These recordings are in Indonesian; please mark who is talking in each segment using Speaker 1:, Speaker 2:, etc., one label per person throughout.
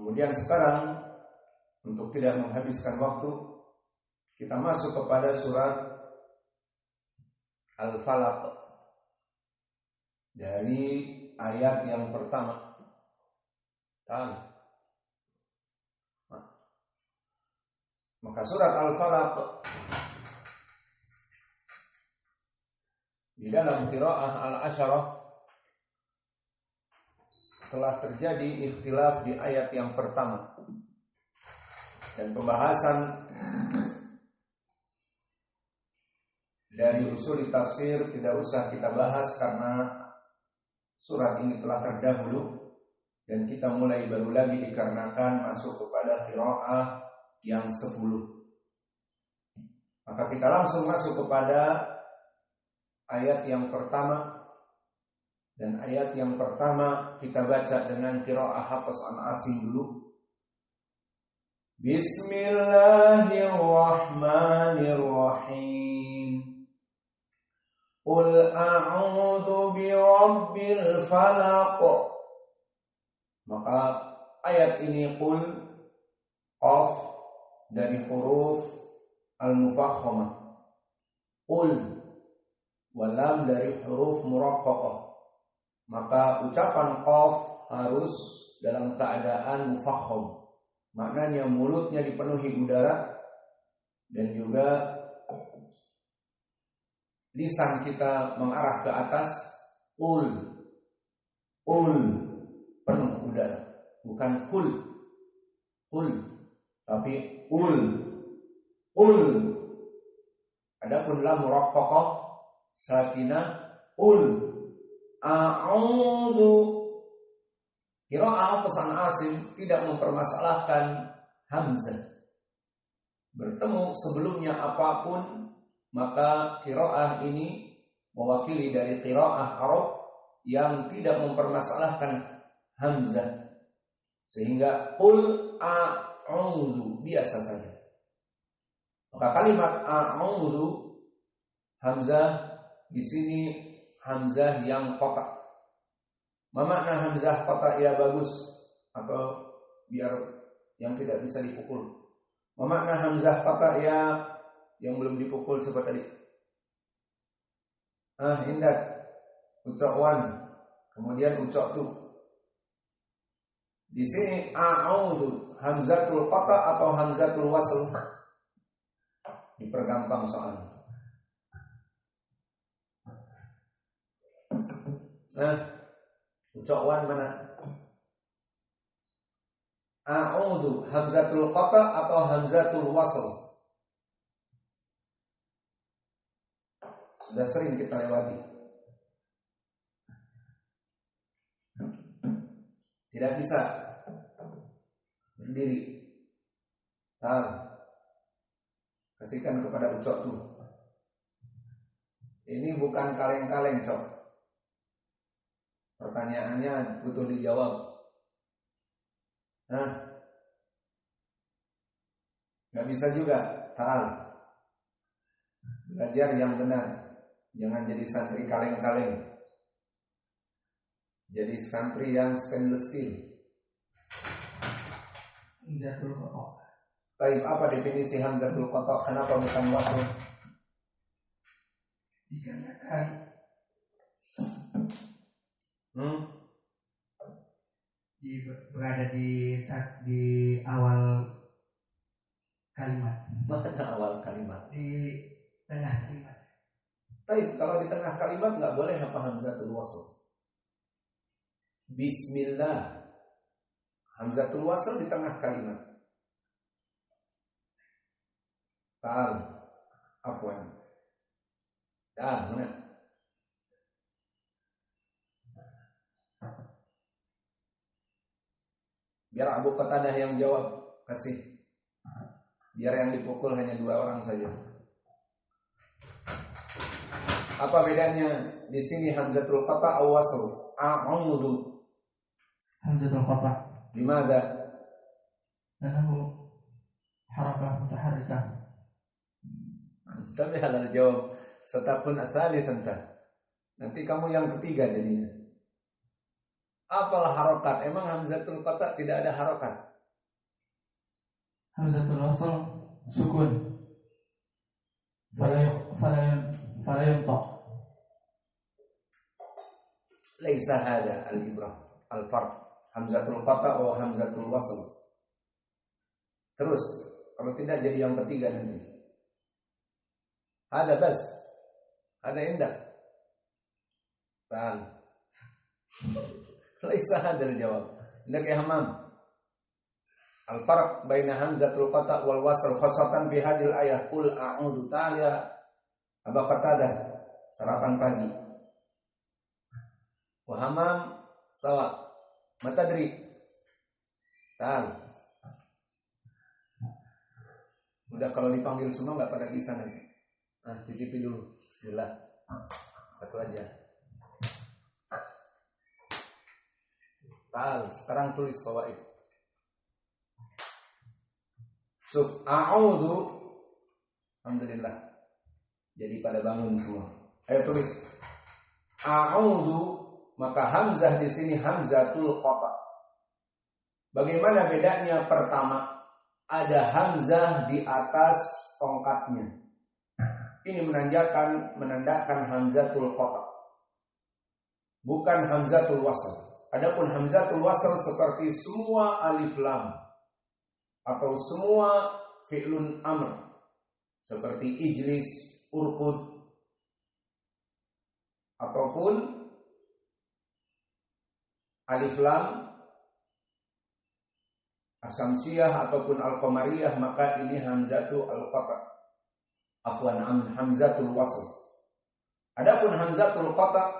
Speaker 1: Kemudian sekarang untuk tidak menghabiskan waktu, kita masuk kepada surat Al-Falaq dari ayat yang pertama. Maka surat Al-Falaq di dalam qiraah Al-Asyarah telah terjadi ikhtilaf di ayat yang pertama. Dan pembahasan dari usul tafsir tidak usah kita bahas karena surat ini telah terdahulu dan kita mulai baru lagi dikarenakan masuk kepada qiraah yang 10. Maka kita langsung masuk kepada ayat yang pertama. Dan ayat yang pertama kita baca dengan qiraah Hafs an Asim dulu. Bismillahirrahmanirrahim. Qul a'udzu birabbil falaq. Maka ayat ini qul qaf dari huruf al-mufakhamah. Qul wa lam dari huruf muraqqaqah. Maka ucapan qaf harus dalam keadaan mufakham. Maknanya mulutnya dipenuhi udara dan juga lisan kita mengarah ke atas. Ul penuh udara, bukan kul tapi ul. Adapun lam muraqqaqah sakinah ul. A'udzu. Qiraah pesan Asim tidak mempermasalahkan hamzah. Bertemu sebelumnya apapun, maka qiraah ini mewakili dari qiraah Arab yang tidak mempermasalahkan hamzah. Sehingga qul a'udzu biasa saja. Maka kalimat a'udzu hamzah di sini hamzah yang kotak. Makna hamzah kotak ya bagus atau biar yang tidak bisa dipukul. Makna hamzah kotak ya yang belum dipukul seperti tadi. Indat ucap wan, kemudian ucap tu. Di sini a'udzu hamzatul kotak atau hamzatul wasl. Dipergampang soalnya. Ucap wan mana? A'udzu hamzatul qata atau hamzatul wasl? Sudah sering kita lewati. Tidak bisa berdiri. Kasihkan kepada ucap tu. Ini bukan kaleng-kaleng, cok. Pertanyaannya butuh dijawab. Gak bisa juga. Belajar yang benar. Jangan jadi santri kaleng-kaleng. Jadi santri yang stainless steel. Hamzatul qata. Baik, apa definisi hamzatul qata? Kenapa bukan wasl? Dikarenakan
Speaker 2: berada di awal kalimat.
Speaker 1: Mana awal kalimat?
Speaker 2: Di tengah kalimat.
Speaker 1: Baik, kalau di tengah kalimat nggak boleh apa hamzatul wasl. Bismillah. Hamzatul wasl di tengah kalimat. Afwan. Mana? Biar Abu Qatadah yang jawab, kasih. Biar yang dipukul hanya 2 orang saja. Apa bedanya di sini hamzatul qata' aw wasl? A'udzu.
Speaker 2: Hamzatul qata'.
Speaker 1: Limadha?
Speaker 2: Karena harakah mutaharrikah.
Speaker 1: Tapi halal jawab. Setapun asali tentang. Nanti kamu yang ketiga jadinya. Apalah harokat? Emang hamzatul qata tidak ada harokat?
Speaker 2: Hamzatul wasl sukun. Fala yunta.
Speaker 1: Laisa hada al-ibrah al-farq. Hamzatul qata wa hamzatul wasl. Terus, kalau tidak jadi yang ketiga nanti. Ada bas. Ada indah. Tahan. Laisa hada al-jawab. Indak ya Hamam. Al-farq baina hamzatul qata wal wasl khasatan fi hadil ayah qul a'udzu ta'ala Aba Qatadah sarapan pagi. Wa Hamam sawa. Matadri. Tahan. Udah kalau dipanggil semua enggak pada bisa nanti. Nah, cicipi dulu. Bismillah. Satu aja. Tahan, sekarang tulis fawaid. Suf a'udzu. Alhamdulillah. Jadi pada bangun semua. Ayo tulis. A'udzu, maka hamzah di sini hamzatul qata. Bagaimana bedanya? Pertama, ada hamzah di atas tongkatnya. Ini menandakan hamzatul qata. Bukan hamzatul wasl. Adapun hamzatul wasl seperti semua alif lam atau semua fi'lun amr seperti ijlis, urqud ataupun alif lam asamsiyah ataupun al-qamariyah, maka ini hamzatul al-qata. Afwan, hamzatul wasl. Adapun hamzatul qata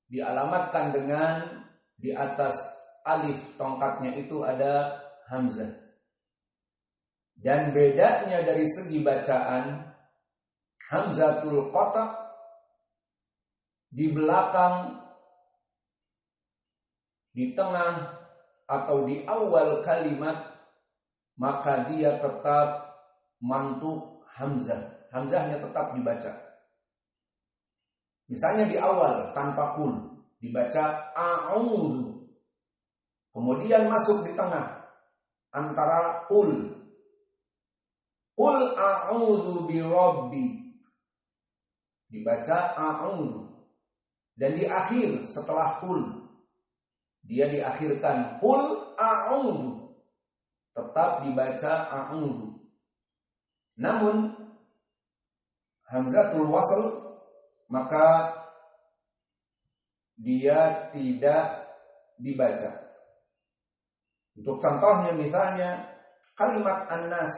Speaker 1: dialamatkan dengan di atas alif tongkatnya itu ada hamzah. Dan bedanya dari segi bacaan, hamzatul qata di belakang, di tengah atau di awal kalimat, maka dia tetap mantuk hamzah. Hamzahnya tetap dibaca. Misalnya di awal tanpa kul dibaca a'udzu. Kemudian masuk di tengah antara qul a'udzu birabbi, dibaca a'udzu. Dan di akhir setelah qul dia diakhirkan qul a'udzu, tetap dibaca a'udzu. Namun hamzatul wasl maka dia tidak dibaca. Untuk contohnya misalnya kalimat an-nas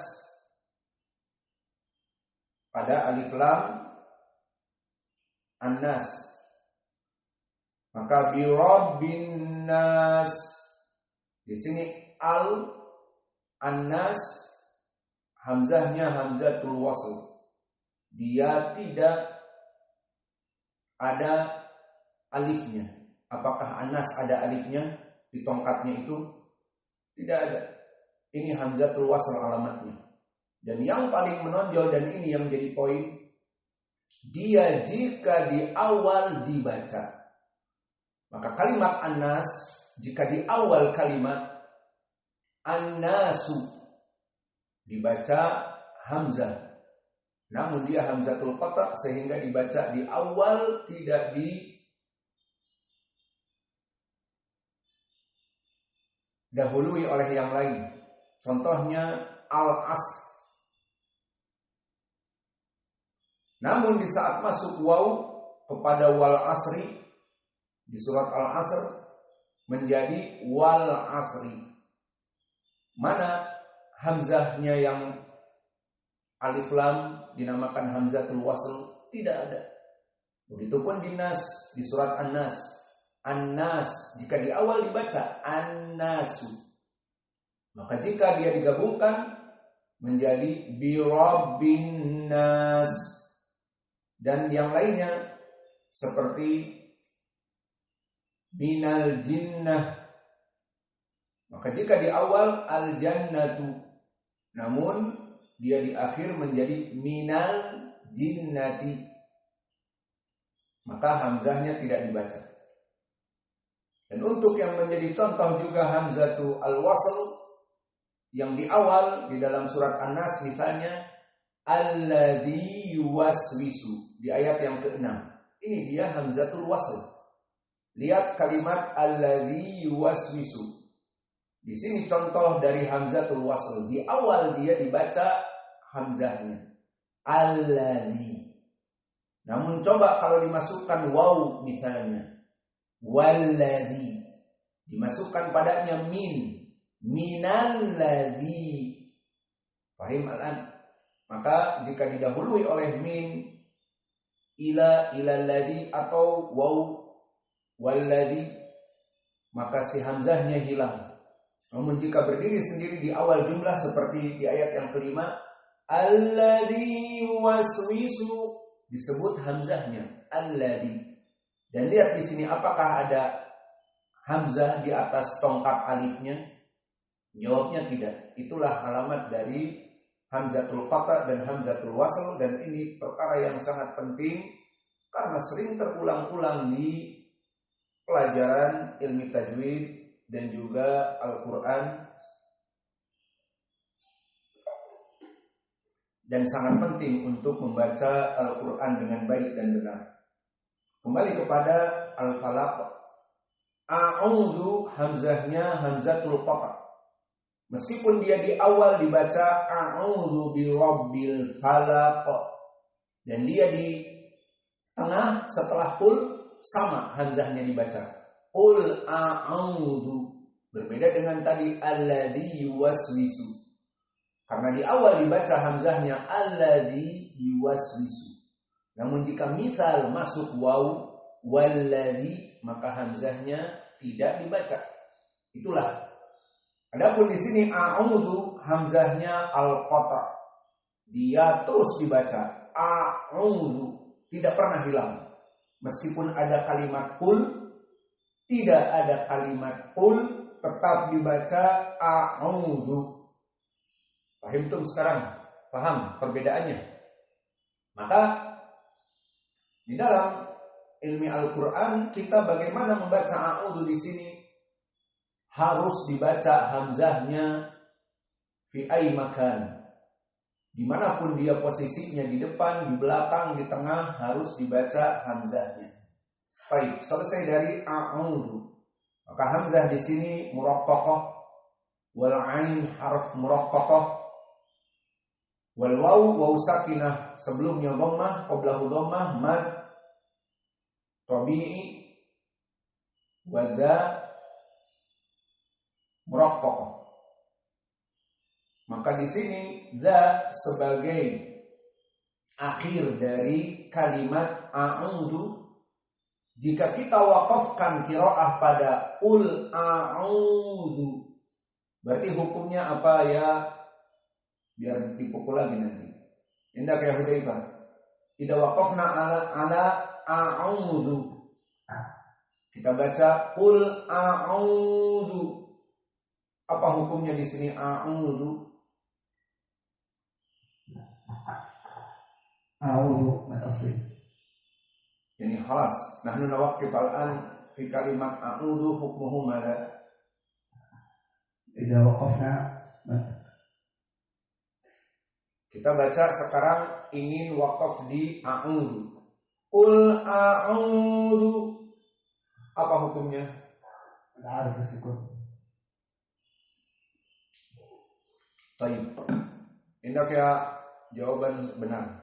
Speaker 1: pada alif lam an-nas, maka bi rabbin nas, di sini an-nas hamzahnya hamzatul wasl, dia tidak ada alifnya. Apakah anas ada alifnya di tongkatnya itu? Tidak ada. Ini hamzatul wasl alamatnya. Dan yang paling menonjol, dan ini yang jadi poin, dia jika di awal dibaca. Maka kalimat anas jika di awal kalimat annasu dibaca hamzah. Namun dia hamzatul qata sehingga dibaca di awal, tidak didahului oleh yang lain. Contohnya al-asr. Namun di saat masuk waw kepada wal asri di surat al-asr menjadi wal asri. Mana hamzahnya yang alif lam dinamakan hamzatul wasl? Tidak ada. Begitupun di nas, di surat an-nas. An-nas jika di awal dibaca an-nasu, maka jika dia digabungkan menjadi bi rabbin nas. Dan yang lainnya seperti minal jinnah, maka jika di awal al jannatu, namun dia di akhir menjadi minal jinnati, maka hamzahnya tidak dibaca. Dan untuk yang menjadi contoh juga hamzatul al-wasl yang di awal di dalam surat An-Nas misalnya alladzi yuwaswisu di ayat yang ke-6. Ini dia hamzatul wasl. Lihat kalimat alladzi yuwaswisu. Di sini contoh dari hamzatul wasl. Di awal dia dibaca hamzahnya alladzi. Namun coba kalau dimasukkan waw misalnya walladzi, dimasukkan padanya minalladzi. Fahim al-an? Maka jika didahului oleh min ilalladzi atau waw walladzi, maka si hamzahnya hilang. Namun jika berdiri sendiri di awal jumlah seperti di ayat yang kelima alladzi waswisu, disebut hamzahnya alladzi. Dan lihat di sini apakah ada hamzah di atas tongkat alifnya? Jawabnya tidak. Itulah alamat dari hamzatul qata' dan hamzatul wasl, dan ini perkara yang sangat penting karena sering terulang-ulang di pelajaran ilmu tajwid dan juga Al-Qur'an, dan sangat penting untuk membaca Al-Qur'an dengan baik dan benar. Kembali kepada Al-Falaq. A'udzu hamzahnya hamzatul qata'. Meskipun dia di awal dibaca a'udzu birabbil falaq, dan dia di tengah setelah qul sama hamzahnya dibaca qul a'udzu. Berbeda dengan tadi alladzi yuwaswisu. Karena di awal dibaca hamzahnya alladzi yuwaswisu. Namun jika misal masuk waw walladzi, maka hamzahnya tidak dibaca. Itulah. Adapun di sini a'udzu hamzahnya al-qata'. Dia terus dibaca a'udzu, tidak pernah hilang. Meskipun ada kalimat qul, tidak ada kalimat qul, tetap dibaca a'udzu. Paham tuh sekarang? Paham perbedaannya? Maka di dalam ilmu Al-Quran kita bagaimana membaca a'udzu di sini? Harus dibaca hamzahnya fi ay makan. Dimanapun dia posisinya, di depan, di belakang, di tengah, harus dibaca hamzahnya. Baik, selesai dari a'udzu. Maka hamzah di sini muraqqaqah, wal ain harf muraqqaqah, wal waw sakinah, sebelumnya dhammah, qablahu dhammah, mad tabi'i, wa dha muraqqaqah. Maka di sini dha sebagai akhir dari kalimat a'udzu. Jika kita wakafkan qiraah pada ul a'udzu, berarti hukumnya apa ya? Biar dipukul lagi nanti. Indah kayak Hudzaifah. Tidak waqafna ala a'udzu. Kita baca qul a'udzu. Apa hukumnya di sini a'udzu?
Speaker 2: A'udzu mad asli.
Speaker 1: Yani khalas. Nahnu nawaqif al-an fi kalimat a'udzu hukmuhu madza?
Speaker 2: Idza waqafna
Speaker 1: Kita baca sekarang ingin wakaf di a'udzu. Qul a'udzu. Apa hukumnya?
Speaker 2: Ada bersukun.
Speaker 1: Baik. Ini ya jawaban benar.